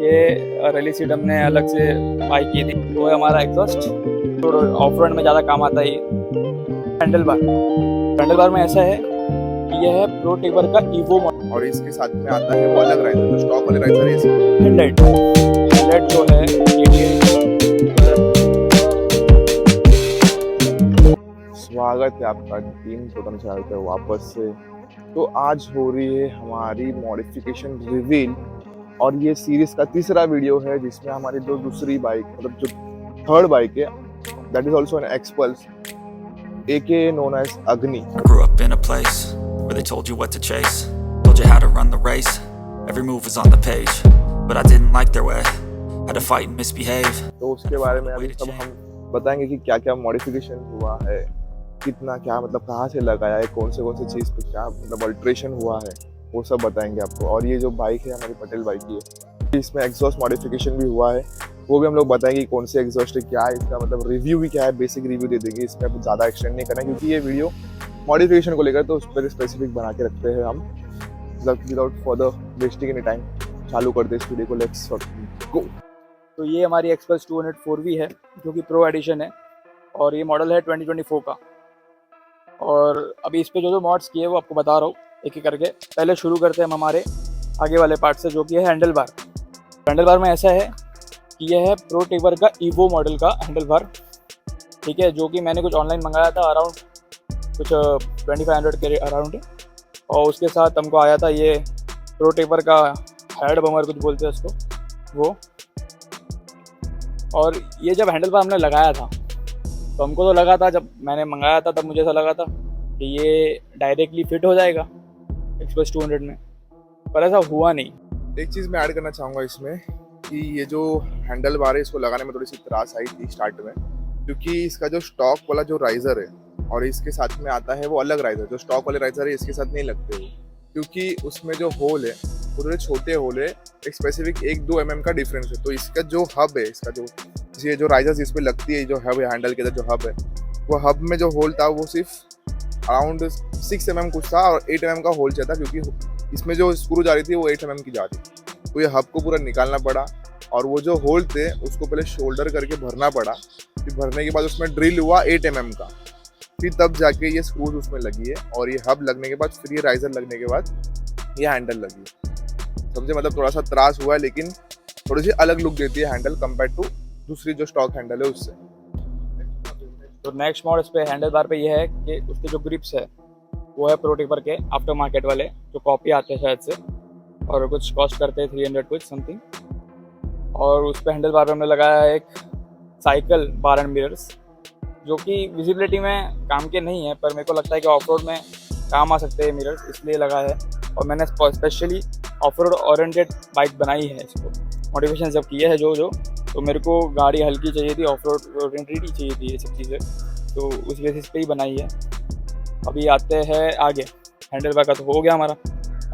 ये rally seat हमने अलग से बाई की थी। वो है हमारा एग्जॉस्ट, तो ऑफ रोड में ज़्यादा काम आता है ये। हैंडल बार में ऐसा है कि यह है प्रो टेबर का ईवो मॉडल, और इसके साथ में आता है वो अलग राइजर, जो स्टॉक वाले राइजर है इसमें। हेडलाइट जो है स्वागत है आपका टीम टोटम चैनल पे वापस से। तो आज हो रही है हमारी मॉडिफिकेशन रिवील, और ये सीरीज का तीसरा वीडियो है जिसमें हमारी जो दूसरी बाइक, मतलब जो थर्ड बाइक है, that is also an XPulse aka known as Agni. I grew up in a place where they told you what to chase, told you how to run the race. Every move was on the page, but I didn't like their way. Had to fight and misbehave. तो उसके बारे में अभी सब हम बताएंगे कि क्या क्या मॉडिफिकेशन हुआ है, कितना क्या मतलब कहाँ से लगाया है, कौन से चीज़ पे क्या मतलब अल्ट्रेशन हुआ है, वो सब बताएंगे आपको। और ये जो बाइक है हमारी पटेल बाइक की है, इसमें एग्जॉस्ट मॉडिफिकेशन भी हुआ है, वो भी हम लोग बताएंगे कौन से एग्जॉस्ट है, क्या है इसका मतलब रिव्यू भी क्या है, बेसिक रिव्यू दे देंगे। इसमें अब ज़्यादा एक्सटेंड नहीं करना क्योंकि ये वीडियो मॉडिफिकेशन को लेकर तो उस पर स्पेसिफिक बना के रखते हैं हम, मतलब without further wasting any time चालू करते इस वीडियो को, लेट्स गो। तो ये हमारी एक्सपल्स 204V है जो कि प्रो एडिशन है, और ये मॉडल है 2024 का। और अभी इस पे जो मॉड्स किए वो आपको बता रहा हूँ एक एक करके। पहले शुरू करते हैं हम हमारे आगे वाले पार्ट से, जो कि है हैंडल बार। हैंडल बार में ऐसा है कि यह है प्रो टेबर का ईवो मॉडल का हैंडल बार, ठीक है, जो कि मैंने कुछ ऑनलाइन मंगाया था अराउंड कुछ 2500 के अराउंड, और उसके साथ हमको आया था ये प्रो टेबर का हेड बमर कुछ बोलते हैं उसको, वो। और ये जब हैंडल बार हमने लगाया था तो हमको तो लगा था, जब मैंने मंगाया था तब मुझे ऐसा लगा था कि ये डायरेक्टली फिट हो जाएगा एक्सप्रेस 200 में, पर ऐसा हुआ नहीं। एक चीज़ मैं ऐड करना चाहूँगा इसमें कि ये जो हैंडल बार है इसको लगाने में थोड़ी सी त्रास आई थी स्टार्ट में, क्योंकि इसका जो स्टॉक वाला जो राइजर है और इसके साथ में आता है वो अलग राइजर, जो स्टॉक वाले राइजर है इसके साथ नहीं लगते वो, क्योंकि उसमें जो होल है वो थोड़े छोटे होल है, एक स्पेसिफिक 1-2 mm का डिफरेंस है। तो इसका जो हब है, इसका जो ये जो राइजर इस पर लगती है, जो हब है हैंडल के अंदर जो हब है, वो हब में जो होल था वो सिर्फ अराउंड 6 mm कुछ था, और 8 mm का होल चाहिए था, क्योंकि इसमें जो स्क्रू जा रही थी वो 8 mm की जा रही थी। तो ये हब को पूरा निकालना पड़ा, और वो जो होल थे उसको पहले शोल्डर करके भरना पड़ा। फिर भरने के बाद उसमें ड्रिल हुआ 8 mm का, फिर तब जाके ये स्क्रूज उसमें लगी है, और ये हब लगने के बाद फिर ये राइजर लगने के बाद ये हैंडल लगी। समझे, मतलब थोड़ा सा त्रास हुआ है, लेकिन थोड़ी सी अलग लुक देती है हैंडल कंपेयर टू दूसरी जो स्टॉक हैंडल है उससे। तो नेक्स्ट मॉडल इस पे हैंडल बार पे ये है कि उसके जो ग्रिप्स है वो है प्रो टेबर के आफ्टर मार्केट वाले, जो कॉपी आते हैं शायद से, और कुछ कॉस्ट करते हैं 300 कुछ समथिंग। और उस पर हैंडल बार पे हमने लगाया है एक साइकिल बार एंड मिरर्स, जो कि विजिबिलिटी में काम के नहीं है, पर मेरे को लगता है कि ऑफ रोड में काम आ सकते हैं मिरर्स, इसलिए लगाया है। और मैंने specially of road oriented bike बनाई है, इसको मॉडिफिकेशन जब किया है जो तो मेरे को गाड़ी हल्की चाहिए थी, ऑफ रोड ओरिएंटेड ही चाहिए थी ये सब चीज़ें, तो उस बेसिस पे ही बनाई है। अभी आते हैं आगे, हैंडल बार का तो हो गया हमारा,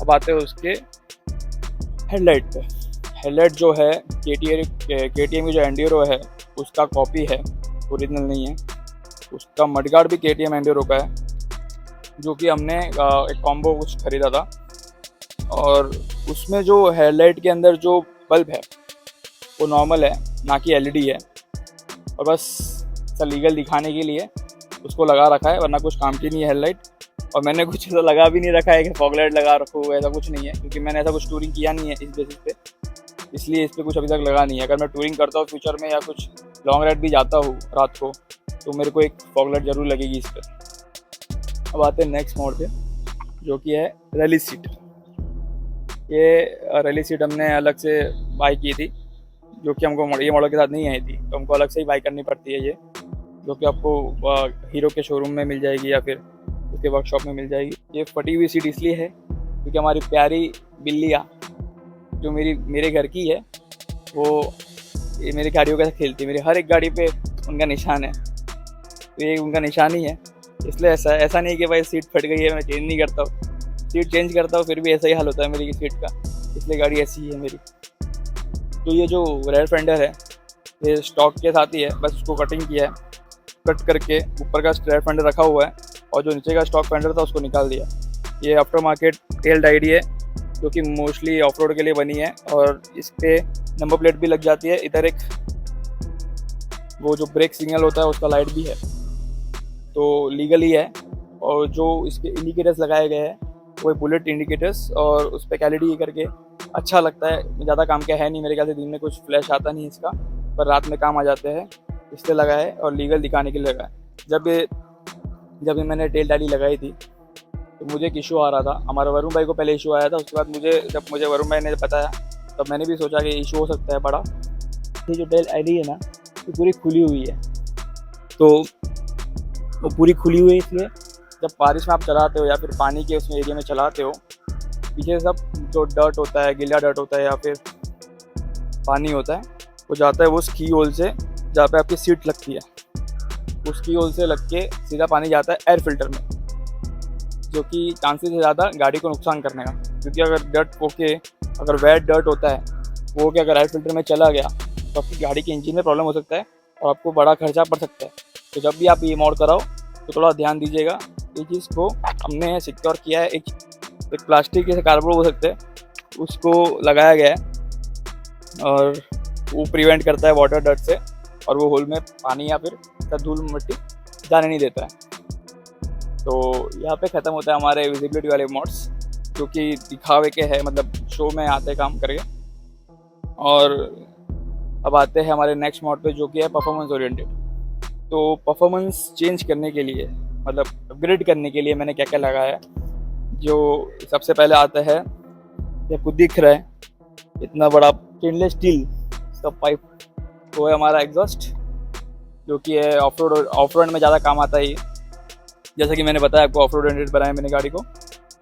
अब आते हैं उसके हेडलाइट पे। हेडलाइट जो है KTM की जो एंड्योरो है उसका कॉपी है, ओरिजिनल नहीं है। उसका मडगार्ड भी KTM एंड्योरो का है, जो कि हमने एक कॉम्बो कुछ खरीदा था, और उसमें जो हेडलाइट के अंदर जो बल्ब है वो नॉर्मल है, ना कि LED है, और बस लीगल दिखाने के लिए उसको लगा रखा है, वरना कुछ काम की नहीं है हेडलाइट। और मैंने कुछ ऐसा लगा भी नहीं रखा है कि फॉग लाइट लगा रखो, ऐसा कुछ नहीं है, क्योंकि मैंने ऐसा कुछ टूरिंग किया नहीं है इस बेसिस पे, इसलिए इस पर कुछ अभी तक लगा नहीं है। अगर मैं टूरिंग करता हूँ फ्यूचर में या कुछ लॉन्ग राइड भी जाता हूँ रात को, तो मेरे को एक फॉग लाइट ज़रूर लगेगी इस पर। अब आते हैं नेक्स्ट मॉडल पे, जो कि है रैली सीट। ये रैली सीट हमने अलग से बाई की थी, जो कि हमको ये मॉडल के साथ नहीं आई थी, तो हमको अलग से ही बाई करनी पड़ती है ये, जो कि आपको हीरो के शोरूम में मिल जाएगी या फिर उसके वर्कशॉप में मिल जाएगी। ये फटी हुई सीट इसलिए है क्योंकि हमारी प्यारी बिल्लियाँ जो मेरे घर की है, वो ये मेरी गाड़ियों के साथ खेलती है, मेरी हर एक गाड़ी पे उनका निशान है, तो ये उनका निशान ही है, इसलिए ऐसा नहीं कि भाई सीट फट गई है मैं चेंज नहीं करता हूँ, सीट चेंज करता हूँ फिर भी ऐसा ही हाल होता है मेरी सीट का, इसलिए गाड़ी ऐसी ही है मेरी। तो ये जो रेयर फेंडर है ये स्टॉक के साथ ही है, बस उसको कटिंग किया है, कट करके ऊपर का रेयर फेंडर रखा हुआ है, और जो नीचे का स्टॉक फेंडर था उसको निकाल दिया। ये आफ्टर मार्केट टेल डाइड है जो कि मोस्टली ऑफ रोड के लिए बनी है, और इस पे नंबर प्लेट भी लग जाती है। इधर एक वो जो ब्रेक सिग्नल होता है उसका लाइट भी है, तो लीगली है। और जो इसके इंडिकेटर्स लगाए गए हैं वो बुलेट इंडिकेटर्स, और उस पर एलईडी करके अच्छा लगता है। ज़्यादा काम का है नहीं मेरे ख्याल से, दिन में कुछ फ्लैश आता नहीं इसका, पर रात में काम आ जाते हैं, इसलिए लगा है और लीगल दिखाने के लिए लगा है। जब मैंने टेल डाली लगाई थी तो मुझे एक इशू आ रहा था। हमारे वरुण भाई को पहले इशू आया था, उसके बाद जब मुझे वरुण भाई ने बताया तब मैंने भी सोचा कि इशू हो सकता है बड़ा। ये जो टेल डाली है ना, ये पूरी खुली हुई है, तो वो पूरी खुली हुई है, इसलिए जब बारिश में आप चलाते हो या फिर पानी के उसमें एरिया में चलाते हो, पीछे सब जो डर्ट होता है, गीला डर्ट होता है या फिर पानी होता है, वो जाता है वो की होल से जहाँ पे आपकी सीट लगती है, उस की होल से लग के सीधा पानी जाता है एयर फिल्टर में, जो कि चांसेस है ज़्यादा गाड़ी को नुकसान करने का। क्योंकि अगर डर्ट होके, अगर वेट डर्ट होता है वो कि अगर एयर फिल्टर में चला गया तो आपकी गाड़ी के इंजन में प्रॉब्लम हो सकता है और आपको बड़ा खर्चा पड़ सकता है। तो जब भी आप ये मोड कराओ तो थोड़ा ध्यान दीजिएगा। ये चीज़ को हमने सिक्योर किया है, एक प्लास्टिक के कार्बोर्ड हो सकते हैं उसको लगाया गया है, और वो प्रिवेंट करता है वाटर डर्ट से, और वो होल में पानी या फिर धूल मिट्टी जाने नहीं देता है। तो यहाँ पे ख़त्म होता है हमारे विजिबिलिटी वाले मोड्स, जो कि दिखावे के हैं, मतलब शो में आते काम करके। और अब आते हैं हमारे नेक्स्ट मोड पे, जो कि है परफॉर्मेंस ओरिएंटेड। तो परफॉर्मेंस चेंज करने के लिए, मतलब अपग्रेड करने के लिए मैंने क्या क्या लगाया है। जो सबसे पहले आता है, ये आपको दिख रहा है इतना बड़ा स्टेनलेस स्टील का पाइप, वो है हमारा एग्जॉस्ट, जो कि है ऑफ रोड में ज़्यादा काम आता है। जैसा कि मैंने बताया आपको, ऑफ रोड ओरिएंटेड बनाया मैंने गाड़ी को।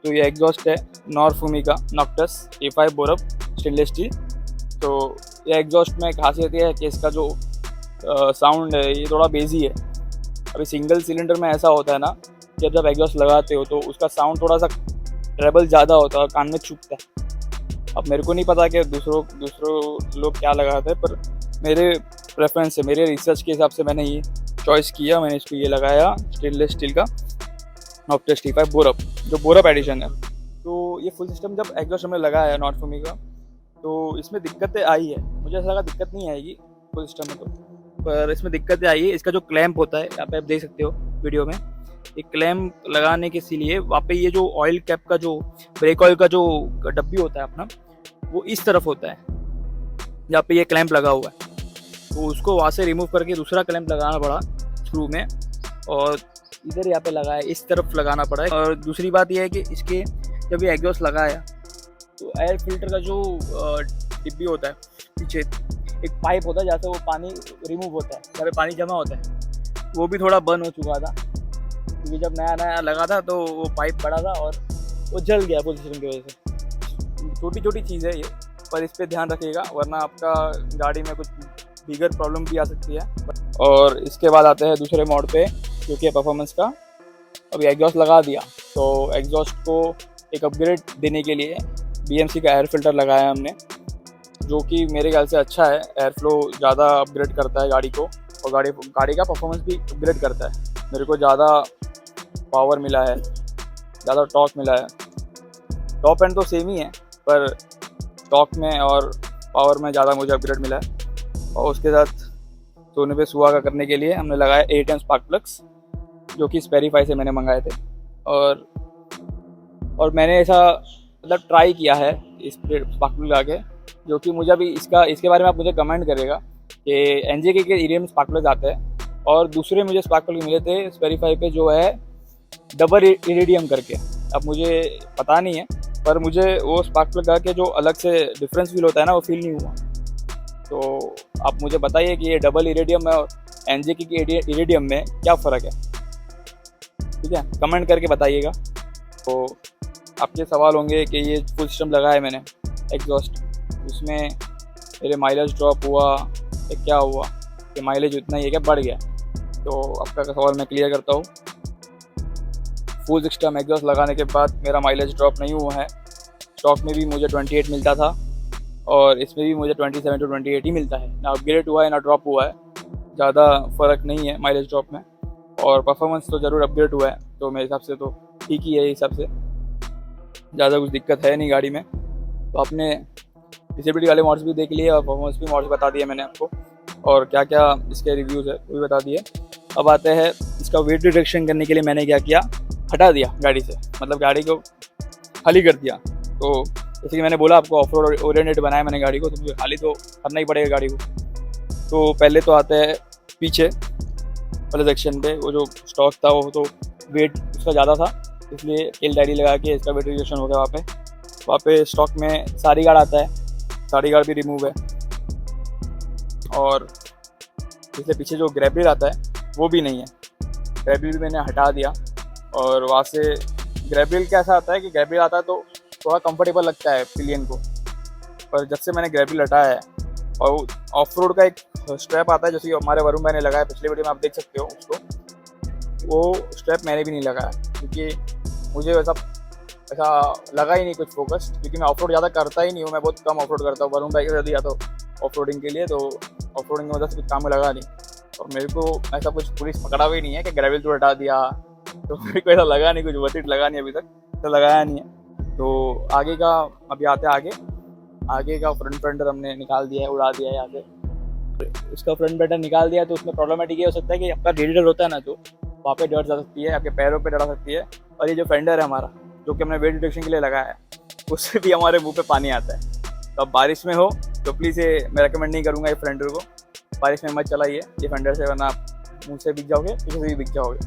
तो ये एग्जॉस्ट है नॉर्फूमी का नॉक्टस A5 बोरअप स्टेनलेस स्टील। तो ये एग्जॉस्ट में खासियत ये है कि इसका जो साउंड है ये थोड़ा बेजी है। अभी सिंगल सिलेंडर में ऐसा होता है ना कि जब एग्जॉस्ट लगाते हो तो उसका साउंड थोड़ा सा ट्रेबल ज़्यादा होता है और कान में चुभता है। अब मेरे को नहीं पता कि दूसरों लोग क्या लगाते हैं, पर मेरे प्रेफरेंस से, मेरे रिसर्च के हिसाब से मैंने ये चॉइस किया, मैंने इसको ये लगाया स्टेनलेस स्टील का नॉक्टस A5 बोरअप, जो बोरअप एडिशन है। तो ये फुल सिस्टम जब एग्जॉस्ट हमने लगाया है नॉर्फूमी का, तो इसमें दिक्कतें आई है। मुझे ऐसा लगा दिक्कत नहीं आएगी फुल सिस्टम में, तो पर इसमें दिक्कतें आई है। इसका जो क्लैंप होता है, यहाँ पे आप देख सकते हो वीडियो में, एक क्लैंप लगाने के इसीलिए वहाँ पे ये जो ऑयल कैप का, जो ब्रेक ऑयल का जो डब्बी होता है अपना, वो इस तरफ होता है जहाँ पे ये क्लैंप लगा हुआ है। तो उसको वहाँ से रिमूव करके दूसरा क्लैंप लगाना पड़ा स्क्रू में, और इधर यहाँ पे लगाया, इस तरफ लगाना पड़ा है। और दूसरी बात यह है कि इसके जब ये एग्जॉस्ट लगाया तो एयर फिल्टर का जो डिब्बी होता है, पीछे एक पाइप होता है जहाँ से वो पानी रिमूव होता है, जहाँ पे पानी जमा होता है, वो भी थोड़ा बर्न हो चुका था। क्योंकि जब नया लगा था तो वो पाइप बड़ा था और वो जल गया पोजीशन की वजह से। छोटी छोटी चीज़ है ये, पर इस पर ध्यान रखिएगा, वरना आपका गाड़ी में कुछ बिगर प्रॉब्लम भी आ सकती है। और इसके बाद आते हैं दूसरे मोड पे, जो कि परफॉर्मेंस का। अभी एग्जॉस्ट लगा दिया, तो एग्जॉस्ट को एक अपग्रेड देने के लिए BMC का एयर फिल्टर लगाया हमने, जो कि मेरे ख्याल से अच्छा है। एयर फ्लो ज़्यादा अपग्रेड करता है गाड़ी को, और गाड़ी का परफॉर्मेंस भी अपग्रेड करता है। मेरे को ज़्यादा पावर मिला है, ज़्यादा टॉर्क मिला है। टॉप एंड तो सेम ही है, पर टॉर्क में और पावर में ज़्यादा मुझे अपग्रेड मिला है। और उसके साथ सोने पे सुहागा करने के लिए हमने लगाया A10 स्पार्क प्लग्स, जो कि स्पेरीफाई से मैंने मंगाए थे। और मैंने ऐसा मतलब ट्राई किया है इस स्पार्क प्लग लगा के, जो कि मुझे अभी इसके बारे में आप मुझे कमेंट करेगा कि NJK के एरिया में स्पार्क प्लग आते हैं, और दूसरे मुझे स्पार्क प्लग मिले थे स्पेरीफाई पे, जो है डबल इरिडियम करके। अब मुझे पता नहीं है, पर मुझे वो स्पार्क प्लग लगा के जो अलग से डिफरेंस फील होता है ना, वो फील नहीं हुआ। तो आप मुझे बताइए कि ये डबल इरिडियम में और NJK के इरिडियम में क्या फ़र्क है, ठीक है, कमेंट करके बताइएगा। तो आपके सवाल होंगे कि ये फुल सिस्टम लगा है मैंने एग्जॉस्ट, उसमें मेरे माइलेज ड्रॉप हुआ या क्या हुआ, कि माइलेज उतना ही है क्या बढ़ गया। तो आपका सवाल मैं क्लियर करता हूँ। फुल सिस्टम एग्जॉस्ट लगाने के बाद मेरा माइलेज ड्रॉप नहीं हुआ है। स्टॉक में भी मुझे 28 मिलता था, और इसमें भी मुझे 27 to 28 ही मिलता है। ना अपग्रेड हुआ है ना ड्रॉप हुआ है, ज़्यादा फ़र्क नहीं है माइलेज ड्रॉप में। और परफॉर्मेंस तो ज़रूर अपग्रेड हुआ है, तो मेरे हिसाब से तो ठीक ही है। हिसाब से ज़्यादा कुछ दिक्कत है नहीं गाड़ी में। तो आपने विजिबिलिटी वाले मॉड्स भी देख लिए और परफॉर्मेंस भी मॉड्स बता दिए मैंने आपको, और क्या क्या इसके रिव्यूज़ है वो भी बता दिए। अब आते हैं इसका वेट रिडक्शन करने के लिए मैंने क्या किया, हटा दिया गाड़ी से, मतलब गाड़ी को खाली कर दिया। तो जैसे कि मैंने बोला आपको ऑफ रोड ओरिएंटेड बनाया मैंने गाड़ी को, तो मुझे खाली तो करना ही पड़ेगा गाड़ी को। तो पहले तो आते हैं पीछे वाले सेक्शन पे, वो जो स्टॉक था वो तो वेट उसका ज़्यादा था, इसलिए टेल डायरी लगा के इसका वेट रिडक्शन हो गया। वहाँ पे स्टॉक में सारी गार्ड आता है, सारी गार्ड भी रिमूव है, और इसलिए पीछे जो ग्रैब आता है वो भी नहीं है, ग्रैब भी मैंने हटा दिया। और वहाँ से ग्रैब कैसा आता है कि ग्रैब आता है तो थोड़ा कंफर्टेबल लगता है पिलियन को, पर जब से मैंने ग्रैब हटाया है और ऑफ रोड का एक स्ट्रैप आता है जैसे कि हमारे वरुण भाई ने लगाया, पिछले वीडियो में आप देख सकते हो उसको, वो स्ट्रैप मैंने भी नहीं लगाया क्योंकि मुझे ऐसा लगा ही नहीं कुछ फोकस, क्योंकि मैं ऑफ रोड ज़्यादा करता ही नहीं हूँ, मैं बहुत कम ऑफ रोड करता हूँ। वरुण भाई के साथ दिया तो ऑफ रोडिंग के लिए, तो ऑफ रोडिंग की वजह से कुछ काम में लगा नहीं, और मेरे को ऐसा कुछ पुलिस पकड़ा भी नहीं है कि ग्रेवल तो हटा दिया, तो मेरे को ऐसा लगा नहीं, कुछ वर्थ इट लगा नहीं अभी तक, तो लगाया नहीं है। तो आगे का अभी आते हैं आगे का फ्रंट फेंडर हमने निकाल दिया है, उड़ा दिया है यहाँ से। उसका फ्रंट फेंडर निकाल दिया तो उसमें प्रॉब्लमेटिक ये हो सकता है कि आपका रेडिएटर होता है ना, तो वहाँ पे डर जा सकती है, आपके पैरों पे डर आ सकती है। और ये जो फेंडर है हमारा जो कि हमने वेट रिडक्शन के लिए लगाया है, उससे भी हमारे मुंह पे पानी आता है। तो अब बारिश में हो तो प्लीज़ ये मैं रिकमेंड नहीं करूँगा ये फेंडर को, बारिश में मत चलाइए ये फेंडर से, वरना आप मुँह से बिक जाओगे, पीछे से भी बिक जाओगे।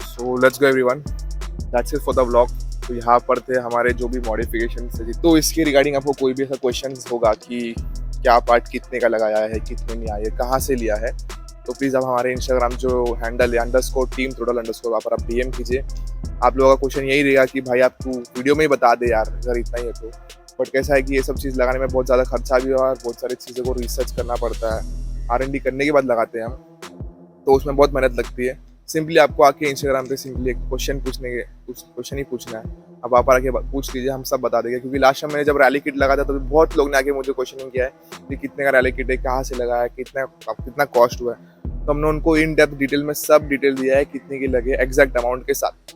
So let's go everyone, that's it for the vlog. तो यहाँ पर थे हमारे जो भी मॉडिफिकेशन है, तो इसके रिगार्डिंग आपको कोई भी ऐसा क्वेश्चन होगा कि क्या पार्ट कितने का लगाया है, कितने में आया है, कहाँ से लिया है, तो प्लीज़ आप हमारे इंस्टाग्राम जो हैंडल है _team_, वहाँ पर आप DM कीजिए। आप लोगों का क्वेश्चन यही रहेगा कि भाई आप तू वीडियो में ही बता दे यार, अगर इतना ही है तो। बट कैसा है कि ये सब चीज़ लगाने में बहुत ज़्यादा खर्चा भी हुआ, बहुत सारी चीज़ों को रिसर्च करना पड़ता है, R&D करने के बाद लगाते हैं हम, तो उसमें बहुत मेहनत लगती है। सिंपली आपको आके इंस्टाग्राम पे सिंपली एक क्वेश्चन क्वेश्चन ही पूछना है, अब आप आके पूछ लीजिए, हम सब बता देंगे। क्योंकि लास्ट टाइम मैंने जब रैली किट लगा था तो बहुत लोग ने आके मुझे क्वेश्चन किया है कि कितने का रैली किट है, कहाँ से लगाया, कितना कॉस्ट हुआ है, तो हमने उनको इन डेप्थ डिटेल में सब डिटेल दिया है, कितने की लगे एग्जैक्ट अमाउंट के साथ।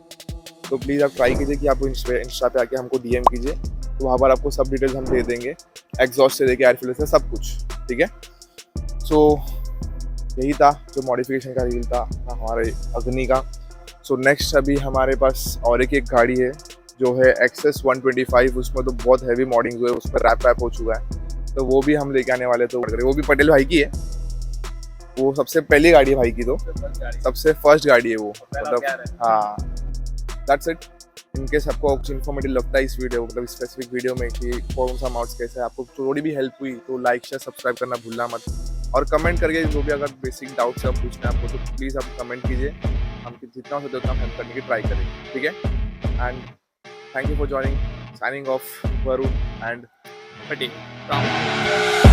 तो प्लीज़ आप ट्राई कीजिए कि आप इंस्टा पे आके हमको DM कीजिए, तो वहाँ पर आपको सब डिटेल्स हम दे देंगे, एग्जॉस्ट से लेके एयर फिल्टर से सब कुछ, ठीक है। सो यही था जो मॉडिफिकेशन का रील था हमारे अग्नि का। सो नेक्स्ट अभी हमारे पास और एक गाड़ी है जो है XS 125, उसमें तो बहुत हैवी मॉडिंग हुए, उसमें रैप हो चुका है, तो वो भी हम लेके आने वाले, तो वो भी पटेल भाई की है, वो सबसे पहली गाड़ी है भाई की, तो सबसे फर्स्ट गाड़ी है वो, मतलब हाँ। That's it. इनकेस आपको कुछ इन्फॉर्मेटिव लगता है इस वीडियो, मतलब स्पेसिफिक वीडियो में कि कौन सा माउस कैसे है, आपको थोड़ी भी हेल्प हुई तो लाइक शेयर सब्सक्राइब करना भूलना मत, और कमेंट करके जो भी अगर बेसिक डाउट्स है पूछना है आपको तो प्लीज़ आप कमेंट कीजिए, हम जितना हो सकता है उतना हेल्प करने की ट्राई करेंगे, ठीक है। And thank you for joining, signing off Varun and Pati.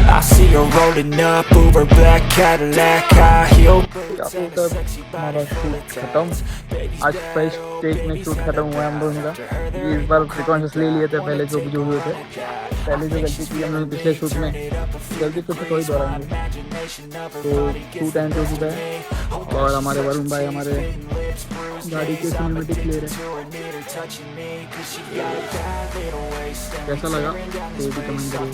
I see her rolling up, Uber black Cadillac, high heel boots and a sexy body full of tongues. आज फर्स्ट टेक में shoot खत्म हुआ है हम दोनों का, इस बार प्रिकॉशंस ले लिए थे पहले जो हुए थे, पहले जो गलती की हमने पिछले शूट में, गलती तो थोड़ी दोहराएंगे। तो शूट एंड हो चुका है और हमारे वरुण भाई हमारे गाड़ी के सिनेमेटिक ले रहे हैं। कैसा लगा तो भी कमेंट करिए।